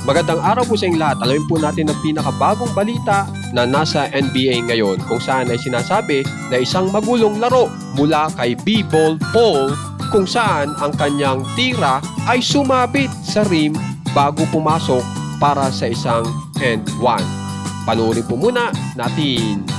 Magandang araw po sa inyong lahat. Alamin po natin ang pinakabagong balita na nasa NBA ngayon kung saan ay sinasabi na isang magulong laro mula kay B-Ball Paul kung saan ang kanyang tira ay sumabit sa rim bago pumasok para sa isang and one. Panoorin po muna natin.